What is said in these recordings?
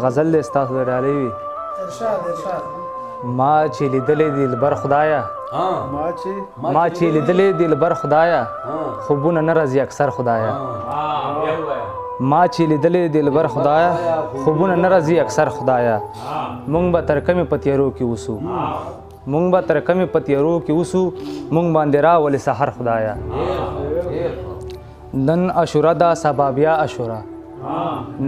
غزل دې ستاسو د ډالۍ وي. ما چې لیدلې دي لبر خدایه، ما چې لیدلې دي لبر خدایه، خوبونه نه راځي اکثر خدایه. ما چې لیدلې دي لبر خدایه، خوبونه نه راځي اکثر خدایه. مونږ به تر کمې په تیارو کې اوسو، مونږ به تر کمې په تیارو کې اوسو، مونږ باندې راولې سحر خدایه. نن عاشوره ده سبا بیا عاشوره،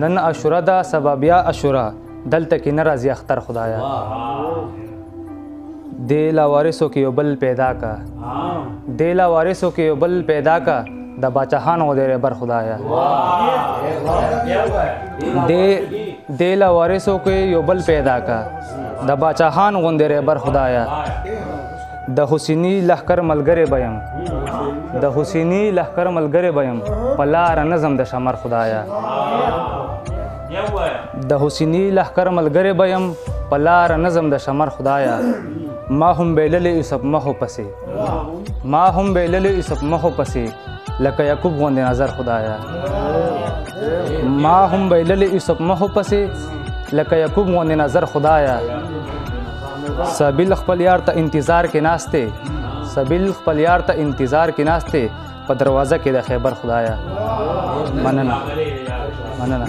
نن عاشوره ده سبا بیا عاشوره، دلته کې نه راځي اختر خدایه. دې لاوارثو کې یو بل پیدا کا، دې لاوارثو کې یو بل پیدا کا، د باچاهانو غوندې رهبر خدایه. دې لاوارثو کې یو بل پیدا کا، د باچاهانو غوندې رهبر خدایه. د حسیني لښکر ملګری به یم، د حسیني لښکر ملګری به یم، په لاره نظم د شمر خدایه. د حسیني لښکر ملګری به یم، په لاره نظم د شمر خدایه. ما هم بیللی یوسف مخو پسې، ما هم بیللی یوسف مخو پسې، لکه یعقوب غوندې نظر خدایه. ما هم بیللی یوسف مخو پسې، لکه یعقوب غوندې نظر خدایه. سبیل خپل یار ته انتظار کې ناسته، سبیل خپل یار ته انتظار کې ناسته، په دروازه کې د خیبر خدایه. مننه مننه.